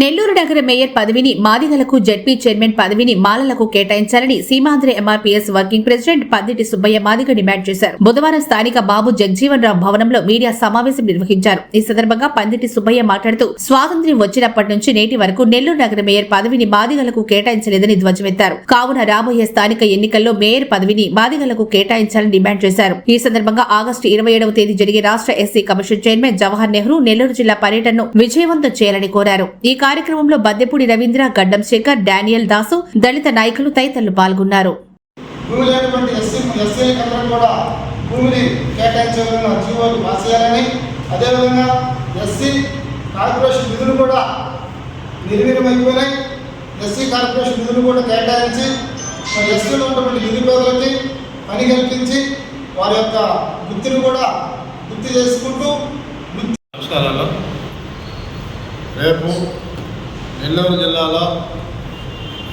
నెల్లూరు నగర మేయర్ పదవిని మాదిగలకు జడ్పీ చైర్మన్ పదవిని మాలలకు కేటాయించాలని Seemandhra MRPS working president Padditi Subbaiah Madiga demand చేశారు. బుధవారం స్థానిక బాబు జగజీవన్ రావు భవనంలో మీడియా సమావేశం నిర్వహించారు. ఈ సందర్భంగా పద్దిటి సుబ్బయ్య మాట్లాడుతూ స్వాతంత్ర్యం వచ్చినప్పటి నుంచి నేటి వరకు నెల్లూరు నగర మేయర్ పదవిని మాదిగలకు కేటాయించలేదని ధ్వజమెత్తారు. కావున రాబోయే స్థానిక ఎన్నికల్లో మేయర్ పదవిని మాదిగలకు కేటాయించాలని డిమాండ్ చేశారు. ఈ సందర్భంగా ఆగస్టు 27వ తేదీ జరిగే రాష్ట్ర SC commission chairman Jawahar Nehru Nellore జిల్లా పర్యటనను విజయవంతం చేయాలని కోరారు. ఈ కార్యక్రమంలో బద్దెపూడి రవీంద్ర, గడ్డం శేఖర్, డానియల్ దాసు, దళిత నాయకులు తదితరులు పాల్గొన్నారు. అదేవిధంగా ఎస్సీ కార్పొరేషన్ నిధులు కూడా నిర్వీర్యమైపోయినాయి. ఎస్సీ కార్పొరేషన్ నిధులు కూడా కేటాయించి ఎస్సీలో ఉన్నటువంటి నిరుపేదలకి పని కల్పించి వారి యొక్క వృత్తిని కూడా గుర్తు చేసుకుంటూ నమస్కారాలు. రేపు నెల్లూరు జిల్లాలో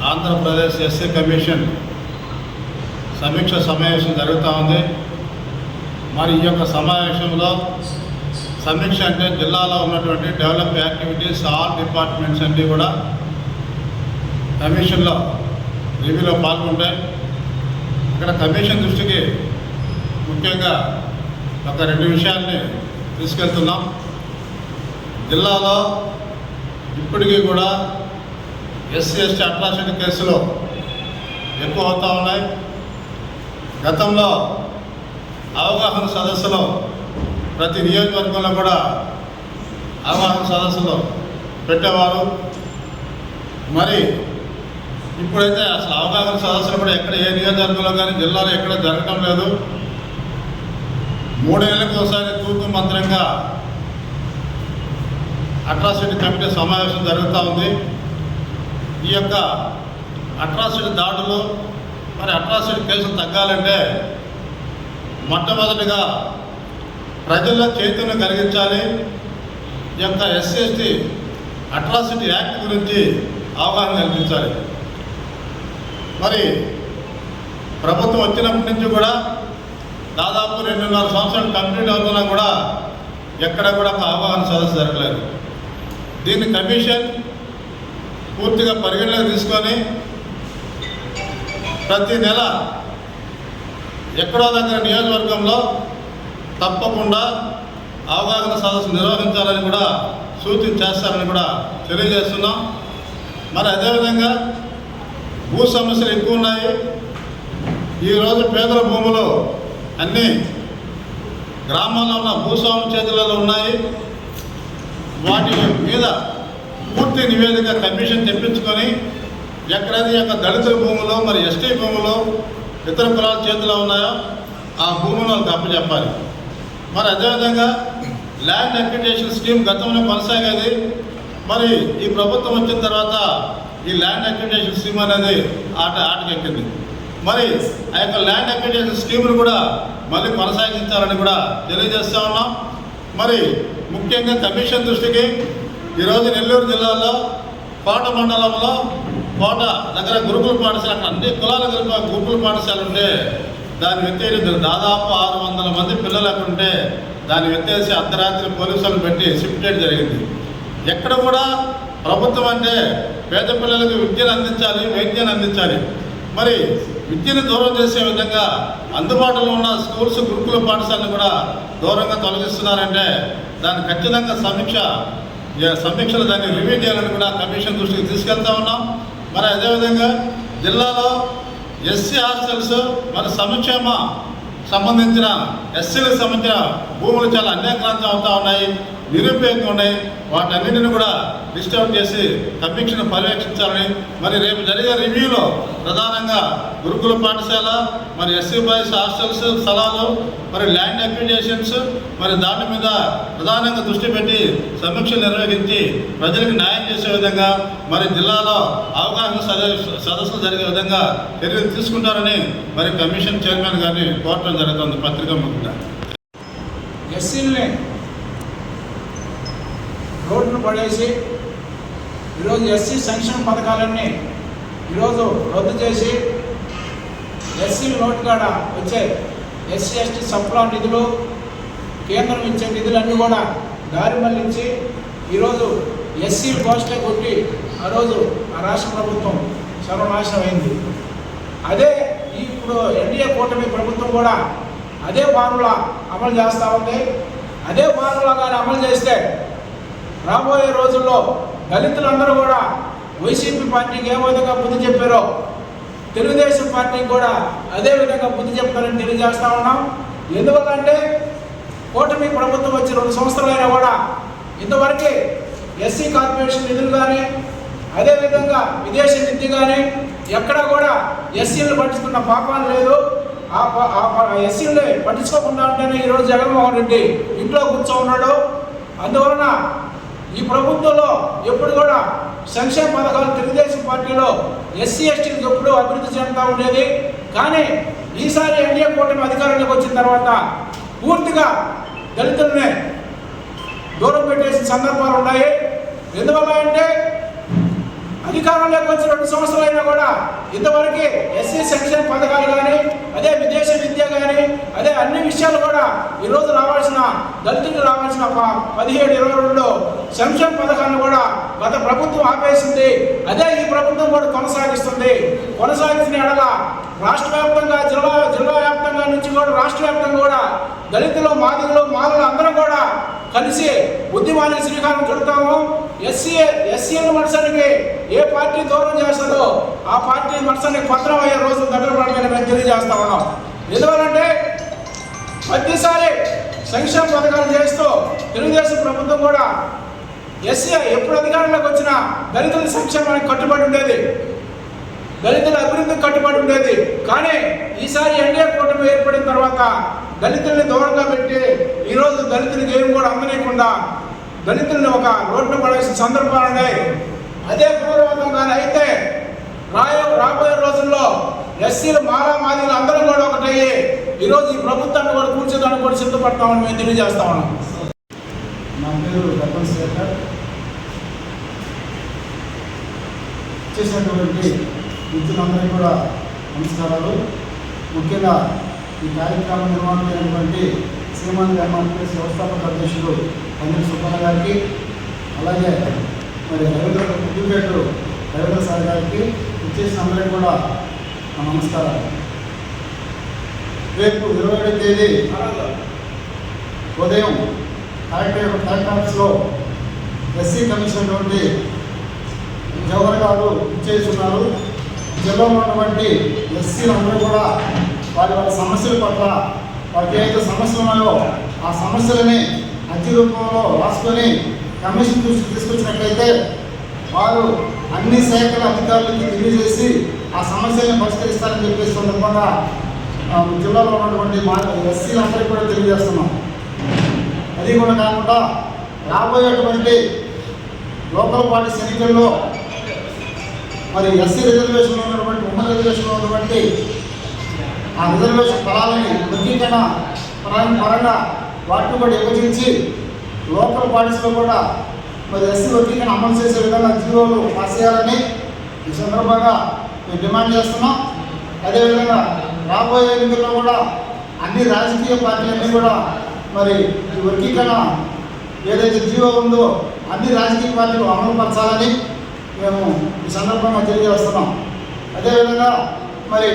ఆంధ్రప్రదేశ్ ఎస్సీ కమిషన్ సమీక్ష సమావేశం జరుగుతూ ఉంది. మరి ఈ యొక్క సమావేశంలో సమీక్ష అంటే జిల్లాలో ఉన్నటువంటి డెవలప్ యాక్టివిటీస్ ఆల్ డిపార్ట్మెంట్స్ అన్నీ కూడా కమిషన్లో రివ్యూలో పాల్గొంటాయి. ఇక్కడ కమిషన్ దృష్టికి ముఖ్యంగా ఒక 2 విషయాల్ని తీసుకెళ్తున్నాం. జిల్లాలో ఇప్పటికీ కూడా ఎస్సీ ఎస్టీ అట్రాసిటీ కేసులు ఎక్కువ అవుతూ ఉన్నాయి. గతంలో అవగాహన సదస్సులు ప్రతి నియోజకవర్గంలో కూడా అవగాహన సదస్సులు పెట్టేవారు. మరి ఇప్పుడైతే అసలు అవగాహన సదస్సులు కూడా ఎక్కడ ఏ నియోజకవర్గంలో కానీ జిల్లాలో ఎక్కడ జరగటం లేదు. 3 నెలలకు ఒకసారి తూతు మంత్రంగా అట్రాసిటీ కమిటీ సమావేశం జరుగుతూ ఉంది. ఈ యొక్క అట్రాసిటీ దాడులు మరి అట్రాసిటీ కేసులు తగ్గాలంటే మొట్టమొదటిగా ప్రజల్లో చైతన్యం కలిగించాలి. ఈ యొక్క ఎస్సీ ఎస్టీ అట్రాసిటీ యాక్ట్ గురించి అవగాహన కల్పించాలి. మరి ప్రభుత్వం వచ్చినప్పటి నుంచి కూడా దాదాపు 2.5 సంవత్సరాలు కంప్లీట్ అవుతున్నా కూడా ఎక్కడ కూడా ఒక అవగాహన సదస్సు జరగలేదు. దీన్ని కమిషన్ పూర్తిగా పరిగణలోకి తీసుకొని ప్రతి నెల ఎక్కడో దగ్గర నియోజకవర్గంలో తప్పకుండా అవగాహన సదస్సు నిర్వహించాలని కూడా సూచన చేస్తారని కూడా తెలియజేస్తున్నాం. మరి అదేవిధంగా భూ సమస్యలు ఎక్కువ ఉన్నాయి. ఈరోజు పేదల భూములు అన్నీ గ్రామాల్లో ఉన్న భూస్వామి చేతులలో ఉన్నాయి. వాటి మీద పూర్తి నివేదిక కమిషన్ తెప్పించుకొని ఎక్కడైతే యొక్క దళితుల భూములు మరి ఎస్టీ భూములు ఇతర కులాల చేతిలో ఉన్నాయో ఆ భూములు వాళ్ళకి అప్పచెప్పాలి. మరి అదేవిధంగా ల్యాండ్ అక్విజిషన్ స్కీమ్ గతంలో కొనసాగేది. మరి ఈ ప్రభుత్వం వచ్చిన తర్వాత ఈ ల్యాండ్ అక్విజిషన్ స్కీమ్ అనేది ఆటకెక్కింది. మరి ఆ యొక్క ల్యాండ్ అక్విజిషన్ స్కీమ్ను కూడా మళ్ళీ కొనసాగించాలని కూడా తెలియజేస్తూ ఉన్నాం. మరి ముఖ్యంగా కమిషన్ దృష్టికి ఈరోజు నెల్లూరు జిల్లాలో కోట మండలంలో కోట దగ్గర గురుకుల పాఠశాల, అక్కడ అన్ని కులాల గురుకుల పాఠశాల ఉంటే దాన్ని ఎత్తేసి దాదాపు 600 మంది పిల్లలు అక్కడ ఉంటే దాన్ని ఎత్తేసి అర్ధరాత్రి పోలీసులను పెట్టి షిఫ్ట్ చేయడం జరిగింది. ఎక్కడ కూడా ప్రభుత్వం అంటే పేద పిల్లలకు విద్యను అందించాలి, వైద్యాన్ని అందించాలి. మరి విద్యను దూరం చేసే విధంగా అందుబాటులో ఉన్న స్కూల్స్ గురుకుల పాఠశాలను కూడా దూరంగా తొలగిస్తున్నారంటే దాన్ని ఖచ్చితంగా సమీక్షలు దాన్ని రివ్యూ చేయాలని కూడా కమిషన్ దృష్టికి తీసుకెళ్తా ఉన్నాం. మరి అదేవిధంగా జిల్లాలో ఎస్సీ హాస్టల్స్ మరి సంక్షేమ సంబంధించిన ఎస్సీలకు సంబంధించిన భూములు చాలా అన్యాక్రాంతం అవుతూ ఉన్నాయి, నిరుపయోగంగా ఉన్నాయి. వాటన్నింటిని కూడా డిస్టర్బ్ చేసి కమిషన్ పర్యవేక్షించాలని మరి రేపు జరిగే రివ్యూలో ప్రధానంగా గురుకుల పాఠశాల మరి ఎస్సీ బాయ్స్ హాస్టల్స్ స్థలాలు మరి ల్యాండ్ అక్విజిషన్స్ మరి దాని మీద ప్రధానంగా దృష్టి పెట్టి సమీక్షలు నిర్వహించి ప్రజలకు న్యాయం చేసే విధంగా మరి జిల్లాలో అవగాహన సదస్సులు జరిగే విధంగా చర్యలు తీసుకుంటారని మరి కమిషన్ చైర్మన్ గారిని కోరటం జరుగుతుంది. పత్రికా ముఖ్యంగా ఎస్సీలని రోడ్డును పడేసి ఈరోజు ఎస్సీ సంక్షేమ పథకాలన్నీ ఈరోజు రద్దు చేసి ఎస్సీ నోటు కాడ వచ్చే ఎస్సీ ఎస్టీ సప్లా నిధులు, కేంద్రం ఇచ్చే నిధులన్నీ కూడా దారి మళ్లించి ఈరోజు ఎస్సీ పోస్టే కొట్టి ఆ రోజు ఆ రాష్ట్ర ప్రభుత్వం సర్వనాశనం అయింది. అదే ఇప్పుడు ఎన్డీఏ కూటమి ప్రభుత్వం కూడా అదే ఫార్ములా అమలు చేస్తూ ఉంది. అదే ఫార్ములా కానీ అమలు చేస్తే రాబోయే రోజుల్లో దళితులందరూ కూడా వైసీపీ పార్టీకి ఏ విధంగా బుద్ధి చెప్పారో తెలుగుదేశం పార్టీకి కూడా అదే విధంగా బుద్ధి చెప్తారని తెలియజేస్తూ ఉన్నాం. ఎందువల్లంటే కూటమి ప్రభుత్వం వచ్చి 2 సంవత్సరాలైనా కూడా ఇంతవరకు ఎస్సీ కార్పొరేషన్ నిధులు కానీ అదేవిధంగా విదేశీ విద్య కానీ ఎక్కడా కూడా ఎస్సీలు పట్టించుకున్న పాపాలు లేదు. ఆ ఎస్సీలు పట్టించుకోకుండా ఉంటేనే ఈరోజు జగన్మోహన్ రెడ్డి ఇంట్లో కూర్చోన్నాడు. అందువలన ఈ ప్రభుత్వంలో ఎప్పుడు కూడా సంక్షేమ పథకాలు తెలుగుదేశం పార్టీలో ఎస్సీ ఎస్టీలకు ఎప్పుడూ అభివృద్ధి చెందుతూ ఉండేది. కానీ ఈసారి ఎన్డీఏ కూటమి అధికారంలోకి వచ్చిన తర్వాత పూర్తిగా దళితులనే దూరం పెట్టేసిన సందర్భాలు ఉన్నాయి. ఎందువల్ల అంటే అధికారంలోకి వచ్చిన 2 సంవత్సరాలైనా కూడా ఇంతవరకు ఎస్సీ సంక్షేమ పథకాలు కానీ అదే విదేశీ విద్య కానీ అదే అన్ని విషయాలు కూడా ఈరోజు రావాల్సిన దళితులకు రావాల్సిన 17-22 సంక్షేమ పథకాలను కూడా గత ప్రభుత్వం ఆపేసింది. అదే ఈ ప్రభుత్వం కూడా కొనసాగించిన ఎడల రాష్ట్ర వ్యాప్తంగా జిల్లా వ్యాప్తంగా నుంచి కూడా రాష్ట్ర వ్యాప్తంగా కూడా దళితులు మాదిగలు మాలలు అందరం కూడా కలిసి ఉద్యమానికి శ్రీకారం చుడతాము. ఎస్సీల మనసానికి ఏ పార్టీ దూరం చేస్తుందో ఆ పార్టీ మనసానికి పత్రం అయ్యే రోజులు దగ్గర పడతాయని మేము తెలియజేస్తా ఉన్నాం. ఎందువల్లంటే ప్రతిసారి సంక్షేమ పథకాలు చేస్తూ తెలుగుదేశం ప్రభుత్వం కూడా ఎస్సీ ఎప్పుడు అధికారంలోకి వచ్చినా దళితుల సంక్షేమానికి కట్టుబడి ఉండేది, దళితుల అభివృద్ధికి కట్టుబడి ఉండేది. కానీ ఈసారి ఎన్డీఏ కూటమి ఏర్పడిన తర్వాత దళితుల్ని దూరంగా పెట్టి ఈరోజు దళితులకు ఏం కూడా అందలేకుండా దళితుల్ని ఒక రోడ్డు పడేసిన సందర్భాలున్నాయి. అదే పూర్వకంగానే అయితే రాబోయే రోజుల్లో ఎస్సీలు మాదిగలు అందరం కూడా ఒకటయ్యి ఈరోజు ఈ ప్రభుత్వాన్ని కూడా కూర్చోదాన్ని కూడా సిద్ధపడతామని మేము తెలియజేస్తా ఉన్నాం. నా పేరు డబ్బన్ శేఖర్. చేసినటువంటి మిత్రులందరికీ కూడా నమస్కారాలు. ముఖ్యంగా ఈ కార్యక్రమం నిర్వహించినటువంటి సీమాంధ్ర ఎంఆర్పీఎస్ వ్యవస్థాపక అధ్యక్షుడు పందిరి సుబ్బన్న గారికి, అలాగే మరి రవీంద్ర సార్ గారికి ఇచ్చేసిన అందరికీ కూడా నమస్కారాలు. రేపు 27వ తేదీ ఉదయం కలెక్టర్ ఆఫీస్లో ఎస్సీ కమిషన్ నుండి జవహర్ గారు ఇచ్చేస్తున్నారు. జిల్లాలో ఉన్నటువంటి ఎస్సీలు అందరూ కూడా వారి సమస్యల పట్ల వారికి ఏదైతే సమస్యలు ఉన్నాయో ఆ సమస్యలని అర్జీ రూపంలో రాసుకొని కమిషన్ దృష్టికి తీసుకొచ్చినట్లయితే వారు అన్ని శాఖల అధికారులకి తెలియజేసి ఆ సమస్యలను పరిష్కరిస్తారని చెప్పేసి సందర్భంగా జిల్లాలో ఉన్నటువంటి మా ఎస్సీలందరికీ కూడా తెలియజేస్తున్నాం. అది కూడా కాకుండా రాబోయేటువంటి లోకల్ బాడీస్ ఎన్నికల్లో మరి ఎస్సీ రిజర్వేషన్లో ఉన్నటువంటి ఉమ్మడి రిజర్వేషన్లో ఉన్నటువంటి ఆ రిజర్వేషన్ ఫలాలని వర్గీకరణ పరంగా వాటిని కూడా విభజించి లోకల్ బాడీస్లో కూడా మరి ఎస్సీ వర్గీకరణ అమలు చేసే విధంగా జీవోలు పాస్ చేయాలని ఈ సందర్భంగా మేము డిమాండ్ చేస్తున్నాం. అదేవిధంగా రాబోయే ఎన్నికల్లో కూడా అన్ని రాజకీయ పార్టీలన్నీ కూడా మరి ఈ వర్గీకరణ ఏదైతే జీవో ఉందో అన్ని రాజకీయ పార్టీలు అమలుపరచాలని మేము ఈ సందర్భంగా తెలియజేస్తున్నాం. అదేవిధంగా మరి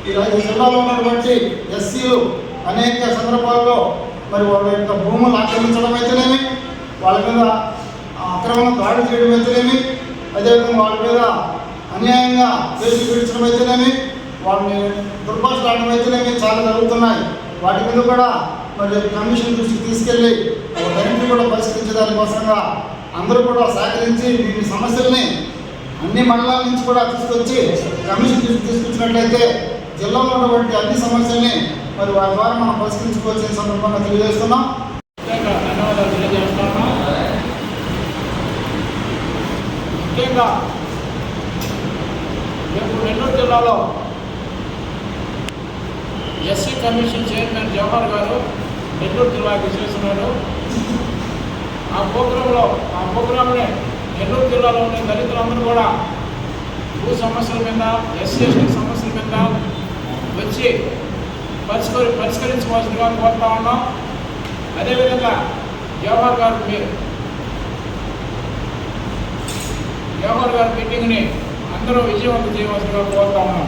ఈ జిల్లాలో ఉన్నటువంటి ఎస్సీలు అనేక సందర్భాల్లో మరి వాళ్ళ యొక్క భూములు ఆక్రమించడం అయితేనేమి, వాళ్ళ మీద అక్రమంగా దాడి చేయడం అయితేనేమి, అదేవిధంగా వాళ్ళ మీద అన్యాయంగా కేసులు విడిచడం అయితేనేమి, వాళ్ళని దుర్భాషలాడడం అయితేనేమి చాలా జరుగుతున్నాయి. వాటి మీద కూడా మరి కమిషన్ దృష్టికి తీసుకెళ్ళి వాటన్నింటినీ కూడా పరిష్కరించే దానికోసంగా అందరూ కూడా సహకరించి ఈ సమస్యల్ని అన్ని మండలాల నుంచి కూడా తీసుకొచ్చి కమిషన్ తీసుకొచ్చినట్లయితే జిల్లాలో ఉన్నటువంటి అన్ని సమస్యల్ని మరి వారి ద్వారా మనం పరిష్కరించుకోవాల్సిన సందర్భంగా తెలియజేస్తున్నాం. ధన్యవాదాలు తెలియజేస్తున్నాం. ముఖ్యంగా రేపు నెల్లూరు జిల్లాలో ఎస్సీ కమిషన్ చైర్మన్ జవహర్ గారు నెల్లూరు జిల్లాకి చేస్తున్నారు. ఆ ప్రోగ్రాంని నెల్లూరు జిల్లాలో ఉండే దళితులందరూ కూడా భూ సమస్యల మీద ఎస్సీ ఎస్టీ సమస్యల మీద వచ్చి పరిష్కరించుకోవాల్సిందిగా కోరుతా ఉన్నాం. అదేవిధంగా జవహర్ గారు జవహర్ గారి మీటింగ్ని అందరూ విజయవంతం చేయవలసిందిగా కోరుతా ఉన్నాం.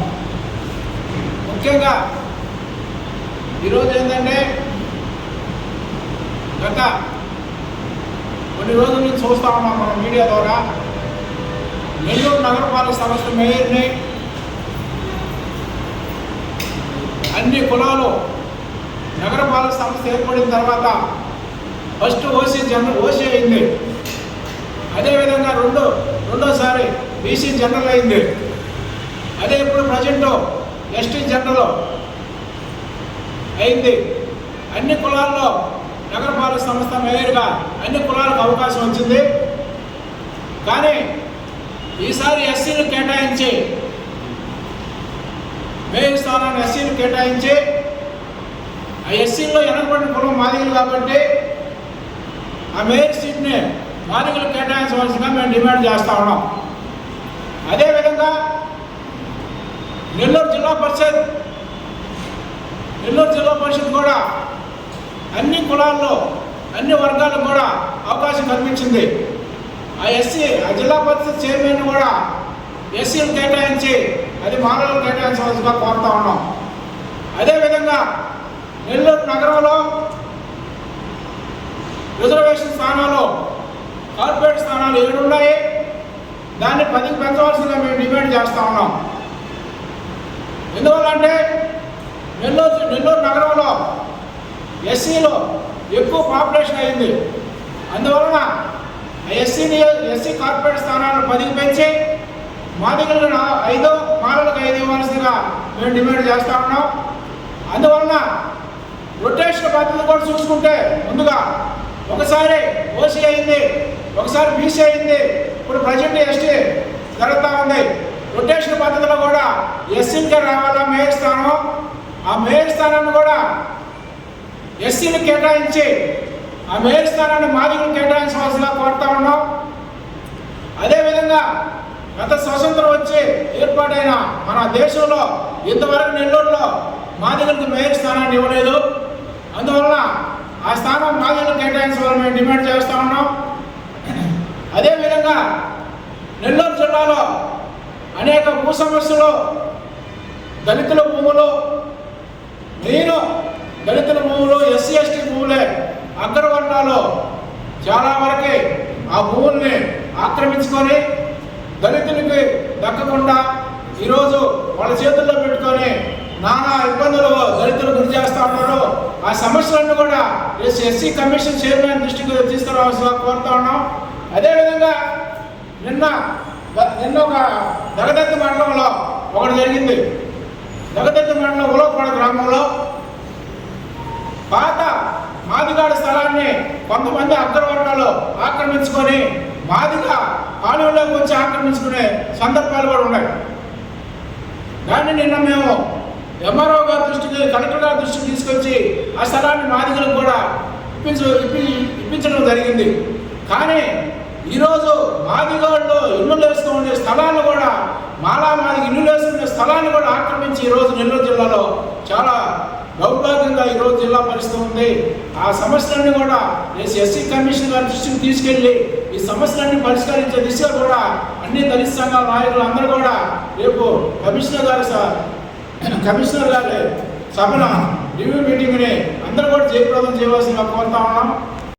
ముఖ్యంగా ఈరోజు ఏంటంటే గత కొన్ని రోజుల నుంచి చూస్తూ ఉన్నాం మన మీడియా ద్వారా నెల్లూరు నగరపాలక సంస్థ మేయర్ని అన్ని కులాలు నగరపాలక సంస్థ ఏర్పడిన తర్వాత ఫస్ట్ ఓసీ అయింది. అదేవిధంగా రెండోసారి బీసీ జనరల్ అయింది. అదే ఇప్పుడు ప్రజెంట్ ఎస్టీ జనరల్ అయింది. అన్ని కులాల్లో నగరపాలక సంస్థ మేయర్గా అన్ని కులాలకు అవకాశం వచ్చింది. కానీ ఈసారి ఎస్సీలు కేటాయించి మేయర్ స్థానాన్ని ఎస్సీలు కేటాయించి ఆ ఎస్సీల్లో వెనకబడిన కులం మాదిగలు కాబట్టి ఆ మేయర్ సీట్ని మాదిగలు కేటాయించవలసిందిగా మేము డిమాండ్ చేస్తూ ఉన్నాం. అదేవిధంగా నెల్లూరు జిల్లా పరిషత్ కూడా అన్ని కులాల్లో అన్ని వర్గాలకు కూడా అవకాశం కల్పించింది. ఆ జిల్లా పరిషత్ చైర్మన్ కూడా ఎస్సీలు కేటాయించి అది మాలలు కేటాయించవలసిగా కోరుతా ఉన్నాం. అదేవిధంగా నెల్లూరు నగరంలో రిజర్వేషన్ స్థానాలు కార్పొరేట్ స్థానాలు 7 ఉన్నాయి. దాన్ని 10కి పెంచవలసిందిగా మేము డిమాండ్ చేస్తూ ఉన్నాం. ఎందువల్లంటే నెల్లూరు నగరంలో ఎస్సీలో ఎక్కువ పాపులేషన్ అయింది. అందువలన ఎస్సీ కార్పొరేట్ స్థానాలను 10కి పెంచి మాదిగలను 5 మాలలకు 5 ఇవ్వాల్సిందిగా మేము డిమాండ్ చేస్తూ ఉన్నాం. అందువలన రొటేషన్ పద్ధతి కూడా చూసుకుంటే ముందుగా ఒకసారి ఓసీ అయింది, ఒకసారి బీసీ అయింది, ఇప్పుడు ప్రజెంట్ ఎస్టీ జరుగుతూ ఉంది. రొటేషన్ పద్ధతిలో కూడా ఎస్సీలకే రావాలా మేయర్ స్థానం. ఆ మేయర్ స్థానాన్ని కూడా ఎస్సీలు కేటాయించి ఆ మేయర్ స్థానాన్ని మాదిగలు కేటాయించవలసిగా కోరుతా ఉన్నాం. అదేవిధంగా గత స్వతంత్రం వచ్చి ఏర్పాటైన మన దేశంలో ఇంతవరకు నెల్లూరులో మాదిగలకు మేయర్ స్థానాన్ని ఇవ్వలేదు. అందువలన ఆ స్థానం మాదిగలు కేటాయించాలని మేము డిమాండ్ చేస్తూ ఉన్నాం. అదేవిధంగా నెల్లూరు జిల్లాలో అనేక భూ సమస్యలు, దళితుల భూములు, దళితుల భూములు, ఎస్సీ ఎస్టీ భూములే అగ్రవర్ణాలు చాలా వరకు ఆ భూముల్ని ఆక్రమించుకొని దళితులకి దక్కకుండా ఈరోజు వాళ్ళ చేతుల్లో పెట్టుకొని నానా ఇబ్బందులు దళితులు గురి చేస్తూ ఉన్నారు. ఆ సమస్యలన్నీ కూడా ఎస్సీ కమిషన్ చైర్మన్ దృష్టికి తీసుకురావాల్సిగా కోరుతా ఉన్నాం. అదేవిధంగా నిన్న ఒక దగదత్తి మండలంలో ఒకటి జరిగింది. దగదత్తి మండలం ఉలవపాడు గ్రామంలో పాత మాదిగాడ స్థలాన్ని కొంతమంది అగ్రవర్ణాలు ఆక్రమించుకొని మాదిగ కాలువలోకి వచ్చి ఆక్రమించుకునే సందర్భాలు కూడా ఉన్నాయి. దాన్ని నిన్న మేము ఎంఆర్ఓ గారి దృష్టికి, కలెక్టర్ గారి దృష్టికి తీసుకొచ్చి ఆ స్థలాన్ని మాదిగలకు కూడా ఇప్పించడం జరిగింది. కానీ ఈరోజు మాదిగాళ్ళు ఇల్లు వేసుకునే స్థలాన్ని కూడా మాదిగ ఇల్లు వేసుకునే స్థలాన్ని కూడా ఆక్రమించి ఈరోజు నెల్లూరు జిల్లాలో చాలా దౌర్భాగ్యంగా ఈరోజు జిల్లా పరిస్థితి ఉంది. ఆ సమస్యలన్నీ కూడా ఎస్సీ కమిషన్ గారి దృష్టికి తీసుకెళ్ళి ఈ సమస్యలన్నీ పరిష్కరించే దిశగా కూడా అన్ని దళిత సంఘాల నాయకులు అందరూ కూడా రేపు కమిషనర్ గారి సభన రివ్యూ మీటింగ్ని అందరూ కూడా జయప్రదం చేయవలసిందిగా కోరుతా ఉన్నాం.